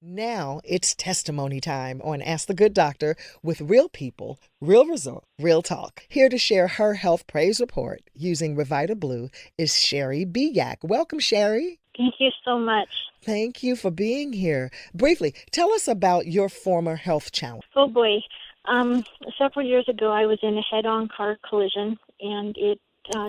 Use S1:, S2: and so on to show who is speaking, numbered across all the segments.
S1: Now it's testimony time on Ask the Good Doctor with real people, real result, real talk. Here to share her health praise report using RevitaBlu is Sherry Biak. Welcome, Sherry.
S2: Thank you so much.
S1: Thank you for being here. Briefly, tell us about your former health challenge.
S2: Oh boy. Several years ago, I was in a head-on car collision, and it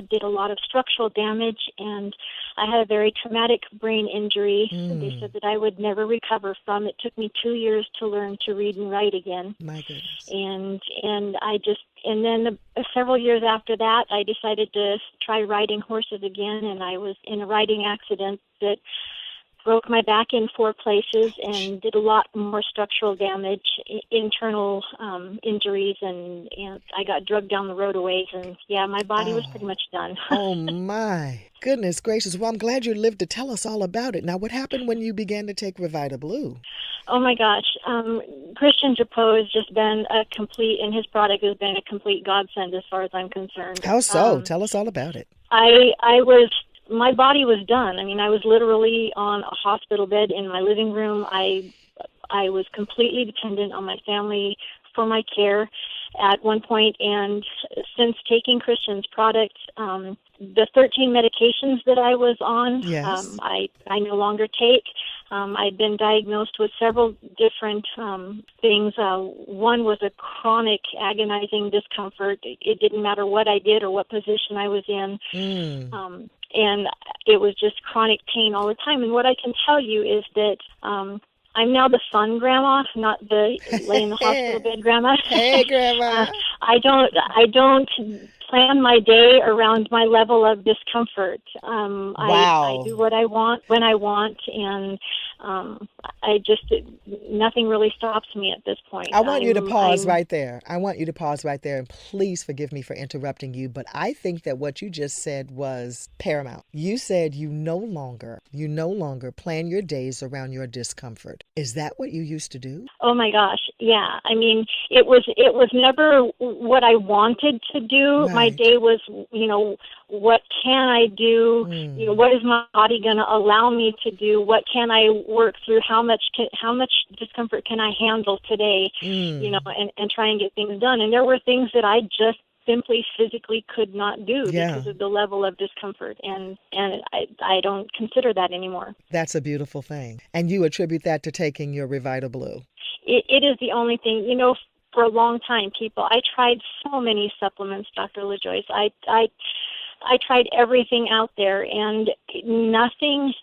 S2: did a lot of structural damage, and I had a very traumatic brain injury. They said that I would never recover from. It took me 2 years to learn to read and write again.
S1: My goodness.
S2: And then several years after that, I decided to try riding horses again, and I was in a riding accident that broke my back in 4 places and did a lot more structural damage, internal injuries, and I got drugged down the road a ways, and my body was pretty much done.
S1: Oh my goodness gracious. Well, I'm glad you lived to tell us all about it. Now, what happened when you began to take RevitaBlu?
S2: Oh my gosh. Christian Japo has just been and his product has been a complete godsend as far as I'm concerned.
S1: How so? Tell us all about it.
S2: My body was done. I mean, I was literally on a hospital bed in my living room. I was completely dependent on my family for my care at one point, and since taking Christian's product, the 13 medications that I was on,
S1: yes.
S2: I no longer take. I'd been diagnosed with several different things. One was a chronic agonizing discomfort. It didn't matter what I did or what position I was in. And it was just chronic pain all the time. And what I can tell you is that I'm now the fun grandma, not the lay in the hospital bed grandma.
S1: Hey, grandma.
S2: I don't plan my day around my level of discomfort.
S1: Wow.
S2: I do what I want when I want, and nothing really stops me at this point.
S1: I want you to pause right there. I want you to pause right there, and please forgive me for interrupting you, but I think that what you just said was paramount. You said you no longer plan your days around your discomfort. Is that what you used to do?
S2: Oh my gosh, yeah. I mean, it was never what I wanted to do.
S1: Right.
S2: My day was, what can I do? What is my body going to allow me to do? What can I work through? How much discomfort can I handle today? And try and get things done. And there were things that I just simply physically could not do because of the level of discomfort, and I don't consider that anymore.
S1: That's a beautiful thing. And you attribute that to taking your RevitaBlu.
S2: It is the only thing, for a long time, I tried so many supplements, Dr. LaJoyce. I tried everything out there, and nothing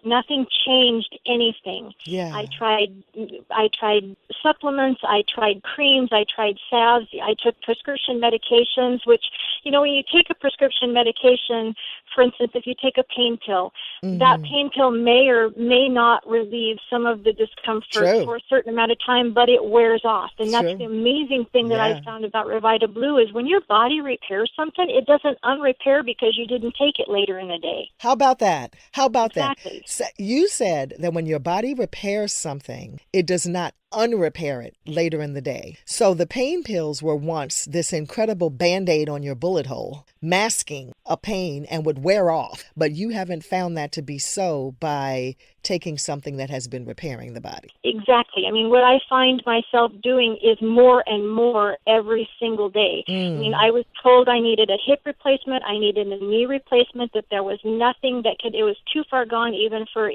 S2: changed anything.
S1: Yeah.
S2: I tried supplements, I tried creams, I tried salves, I took prescription medications, which, when you take a prescription medication, for instance, if you take a pain pill, that pain pill may or may not relieve some of the discomfort for a certain amount of time, but it wears off. And that's the amazing thing that I found about RevitaBlu is when your body repairs something, it doesn't unrepair because you didn't take it later in the day.
S1: How about that?
S2: Exactly.
S1: So you said that when your body repairs something, it does not unrepair it later in the day. So the pain pills were once this incredible Band-Aid on your bullet hole, masking a pain and would wear off. But you haven't found that to be so by taking something that has been repairing the body.
S2: Exactly. I mean, what I find myself doing is more and more every single day. I mean, I was told I needed a hip replacement, I needed a knee replacement, that there was nothing it was too far gone even for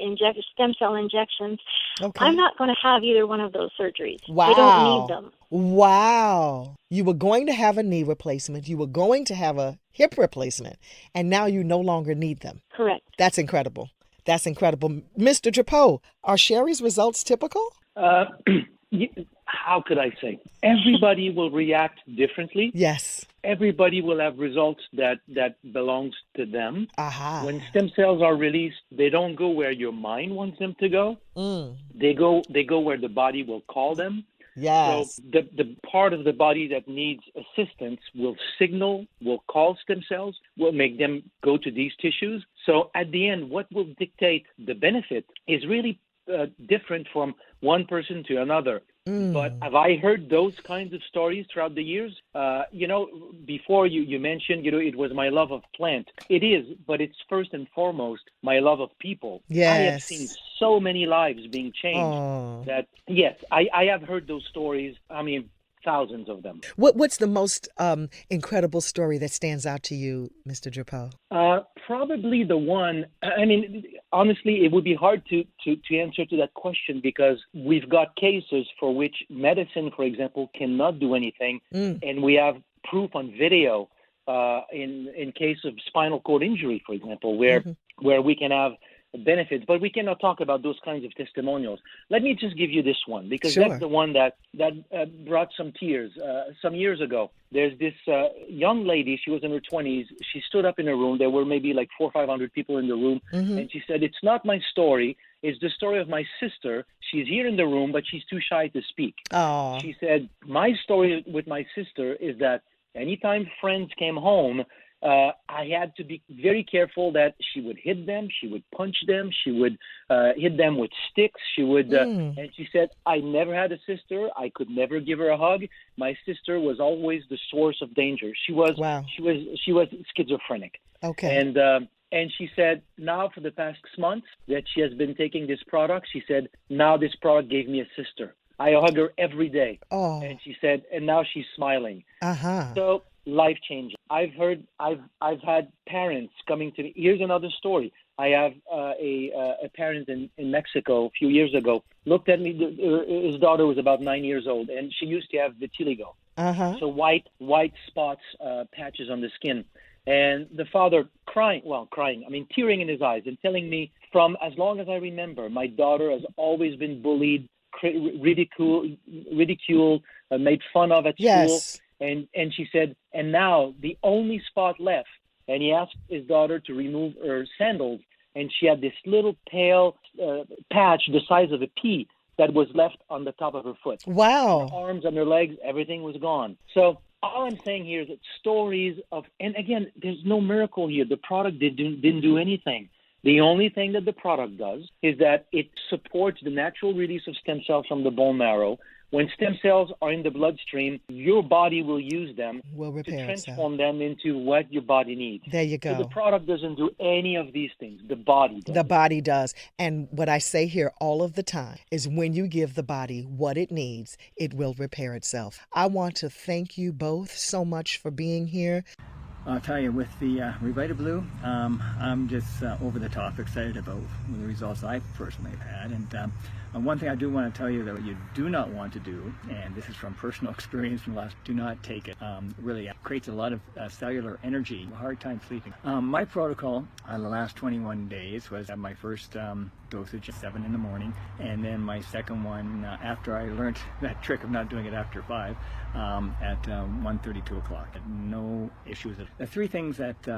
S2: stem cell injections.
S1: Okay.
S2: I'm not going to have either one of those surgeries.
S1: Wow.
S2: I don't need them.
S1: Wow. You were going to have a knee replacement, you were going to have a hip replacement, and now you no longer need them.
S2: Correct.
S1: That's incredible. That's incredible. Mr. Drapeau, are Sherry's results typical?
S3: How could I say? Everybody will react differently.
S1: Yes.
S3: Everybody will have results that belongs to them.
S1: Aha.
S3: When stem cells are released, they don't go where your mind wants them to go. They go where the body will call them.
S1: Yes.
S3: So the part of the body that needs assistance will call stem cells, will make them go to these tissues. So at the end, what will dictate the benefit is really different from one person to another. But have I heard those kinds of stories throughout the years? Before you mentioned, it was my love of plant. It is, but it's first and foremost my love of people.
S1: Yes.
S3: I have seen so many lives being changed that, yes, I have heard those stories. I mean, thousands of them.
S1: What's the most incredible story that stands out to you, Mr. Drapeau?
S3: Probably the one, honestly, it would be hard to answer to that question because we've got cases for which medicine, for example, cannot do anything. And we have proof on video in case of spinal cord injury, for example, where we can have benefits, but we cannot talk about those kinds of testimonials. Let me just give you this one because that's the one that brought some tears. Some years ago, there's this young lady. She was in her 20s. She stood up in a room. There were maybe like 400 or 500 people in the room, and she said, "It's not my story. It's the story of my sister. She's here in the room, but she's too shy to speak."
S1: Oh.
S3: She said, "My story with my sister is that anytime friends came home, I had to be very careful that she would hit them, she would punch them, she would hit them with sticks, she would, and she said, I never had a sister, I could never give her a hug. My sister was always the source of danger. She was schizophrenic."
S1: Okay.
S3: And she said, now for the past 6 months that she has been taking this product, she said, now this product gave me a sister. I hug her every day. Oh. And she said, and now she's smiling. So life changing. I've had parents coming to me. Here's another story. I have a parent in Mexico a few years ago looked at me. His daughter was about 9 years old, and she used to have vitiligo. So white spots, patches on the skin. And the father crying, tearing in his eyes and telling me, from as long as I remember, my daughter has always been bullied, ridiculed, made fun of at school. And she said, and now the only spot left, and he asked his daughter to remove her sandals, and she had this little pale patch the size of a pea that was left on the top of her foot.
S1: Wow.
S3: Her arms and her legs, everything was gone. So all I'm saying here is that stories of, and again, there's no miracle here. The product didn't do anything. The only thing that the product does is that it supports the natural release of stem cells from the bone marrow. When stem cells are in the bloodstream, your body will use them to transform them into what your body needs.
S1: There you go.
S3: So the product doesn't do any of these things. The body does.
S1: The body does. And what I say here all of the time is when you give the body what it needs, it will repair itself. I want to thank you both so much for being here.
S4: I'll tell you, with the RevitaBlu, I'm just over the top excited about the results I personally have had. And one thing I do want to tell you that you do not want to do, and this is from personal experience from last, do not take it. Really creates a lot of cellular energy, a hard time sleeping. My protocol on the last 21 days was my first dosage at 7 in the morning, and then my second one after I learned that trick of not doing it after 5 at 1:30, 2 o'clock. No issues. The three things that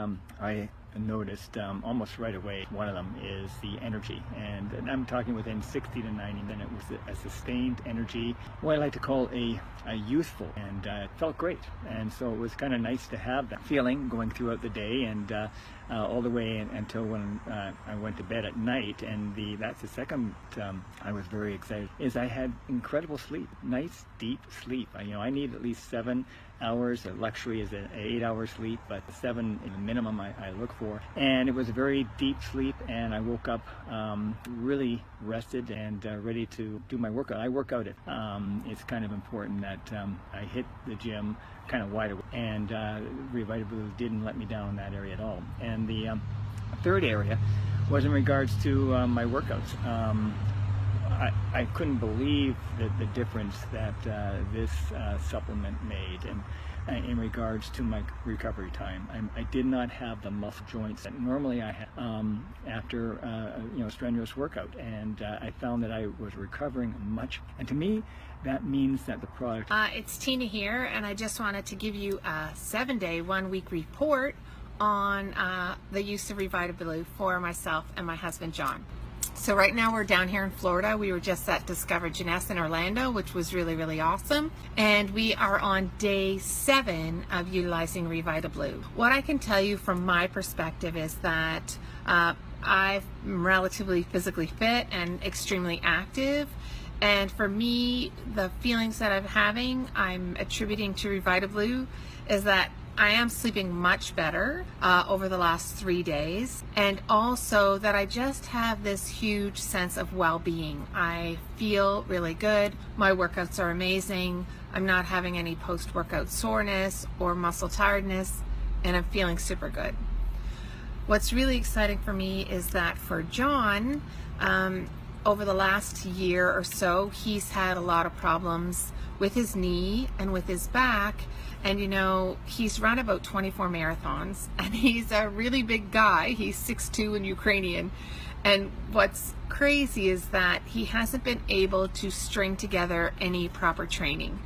S4: I noticed almost right away, one of them is the energy, and I'm talking within 60 to 90 minutes. It was a sustained energy, what I like to call a youthful, and it felt great. And so it was kind of nice to have that feeling going throughout the day and all the way until when I went to bed at night. And that's the second I was very excited, is I had incredible sleep, nice deep sleep. I need at least 7 hours. The luxury is an 8-hour sleep, but 7 is the minimum I look for. And it was a very deep sleep, and I woke up really rested and ready to do my workout. I work out it. It's kind of important that I hit the gym kind of wide awake, and RevitaBlu didn't let me down in that area at all. And the third area was in regards to my workouts. I couldn't believe the difference that this supplement made, and in regards to my recovery time. I did not have the muscle joints that normally I have after a strenuous workout, and I found that I was recovering much. And to me, that means that the product...
S5: It's Tina here, and I just wanted to give you a 7-day, 1-week report on the use of RevitaBlu for myself and my husband, John. So right now we're down here in Florida. We were just at Discover Jeunesse in Orlando, which was really, really awesome. And we are on day 7 of utilizing RevitaBlu. What I can tell you from my perspective is that I'm relatively physically fit and extremely active. And for me, the feelings that I'm having, I'm attributing to RevitaBlu, is that I am sleeping much better over the last 3 days, and also that I just have this huge sense of well-being. I feel really good. My workouts are amazing. I'm not having any post-workout soreness or muscle tiredness, and I'm feeling super good. What's really exciting for me is that for John, over the last year or so, he's had a lot of problems with his knee and with his back. And you know, he's run about 24 marathons, and he's a really big guy. He's 6'2" and Ukrainian. And what's crazy is that he hasn't been able to string together any proper training.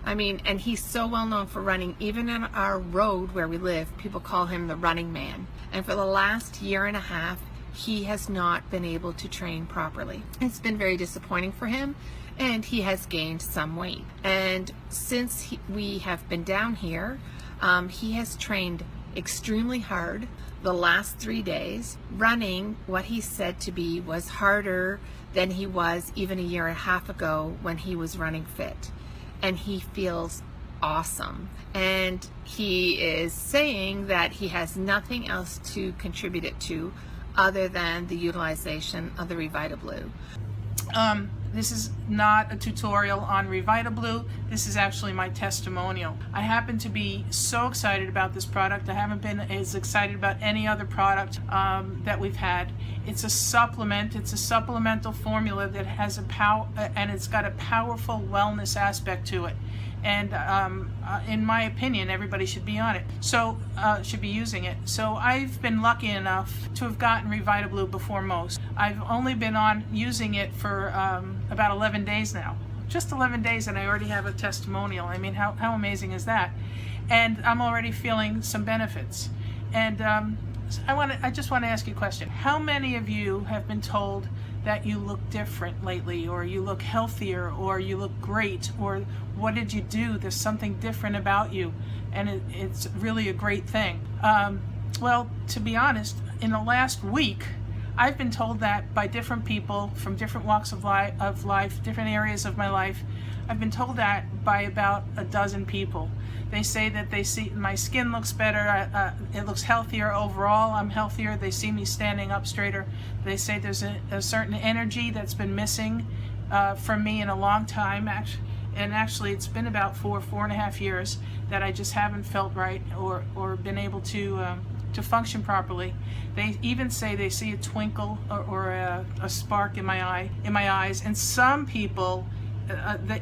S5: I mean, and he's so well known for running. Even on our road where we live, people call him the running man. And for the last year and a half, he has not been able to train properly. It's been very disappointing for him, and he has gained some weight. And since we have been down here, he has trained extremely hard the last 3 days. Running, what he said to be, was harder than he was even a year and a half ago when he was running fit. And he feels awesome. And he is saying that he has nothing else to contribute it to other than the utilization of the RevitaBlu.
S6: This is not a tutorial on RevitaBlu. This is actually my testimonial. I happen to be so excited about this product. I haven't been as excited about any other product that we've had. It's a supplement. It's a supplemental formula that has a and it's got a powerful wellness aspect to it. And in my opinion, everybody should be on it. So should be using it. So I've been lucky enough to have gotten RevitaBlu before most. I've only been on using it for about 11 days now. Just 11 days, and I already have a testimonial. I mean, how amazing is that? And I'm already feeling some benefits. And I just want to ask you a question. How many of you have been told that you look different lately, or you look healthier, or you look great, or what did you do? There's something different about you, and it's really a great thing. Well, to be honest, in the last week, I've been told that by different people from different walks of life, different areas of my life. I've been told that by about a dozen people. They say that they see my skin looks better, it looks healthier overall, I'm healthier, they see me standing up straighter. They say there's a certain energy that's been missing from me in a long time, and actually it's been about 4.5 years that I just haven't felt right or been able to function properly. They even say they see a twinkle or a spark in my eyes, and some people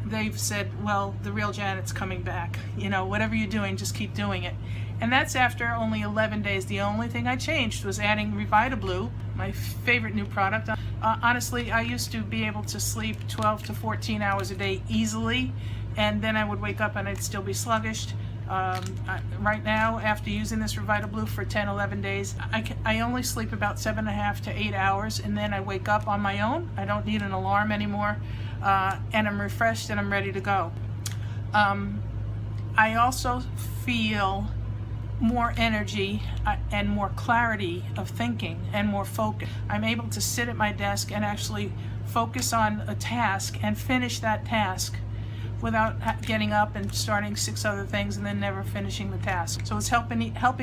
S6: they've said, well, the real Janet's coming back. You know, whatever you're doing, just keep doing it. And that's after only 11 days. The only thing I changed was adding RevitaBlu, my favorite new product. Honestly, I used to be able to sleep 12 to 14 hours a day easily, and then I would wake up and I'd still be sluggish. Right now, after using this RevitaBlu for 10, 11 days, I only sleep about 7.5 to 8 hours, and then I wake up on my own. I don't need an alarm anymore, and I'm refreshed and I'm ready to go. I also feel more energy and more clarity of thinking and more focus. I'm able to sit at my desk and actually focus on a task and finish that task without getting up and starting 6 other things and then never finishing the task. So it's helping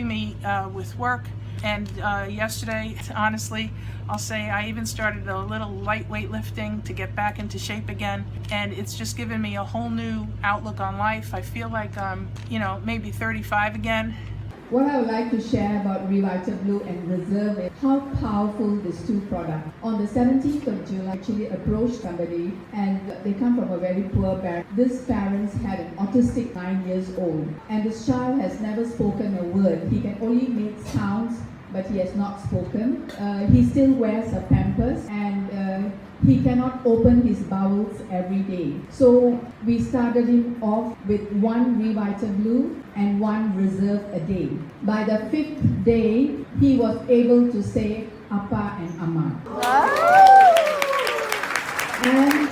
S6: me with work. And yesterday, honestly, I'll say I even started a little light weightlifting to get back into shape again, and it's just given me a whole new outlook on life. I feel like I'm, maybe 35 again.
S7: What I would like to share about RevitaBlu and Reserve is how powerful these two products. On the 17th of July, I actually approached somebody, and they come from a very poor parent. This parent had an autistic 9 years old, and this child has never spoken a word. He can only make sounds, but he has not spoken. He still wears a Pampers, and he cannot open his bowels every day. So we started him off with 1 RevitaBlu and 1 Reserve a day. By the 5th day, he was able to say Appa and Amma. And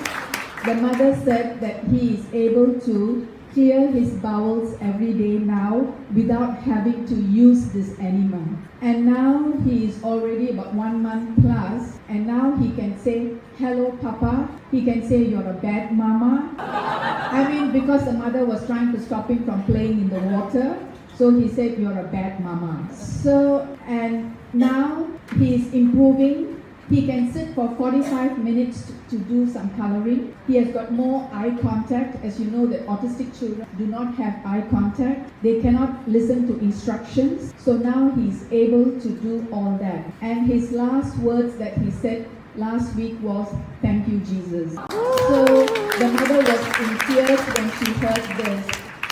S7: the mother said that he is able to clear his bowels every day now without having to use this enema. And now he is already about 1 month plus, and now he can say, hello Papa. He can say, you're a bad mama. I mean, because the mother was trying to stop him from playing in the water, so he said, you're a bad mama. So, and now he's improving. He can sit for 45 minutes to do some coloring. He has got more eye contact. As you know, that autistic children do not have eye contact. They cannot listen to instructions. So now he's able to do all that. And his last words that he said last week was, thank you, Jesus. So the mother was in tears when she heard this.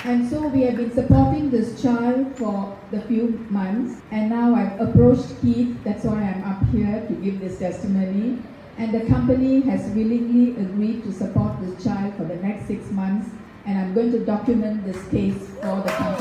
S7: And so we have been supporting this child for the few months, and now I've approached Keith, that's why I'm up here to give this testimony, and the company has willingly agreed to support this child for the next 6 months, and I'm going to document this case for the company.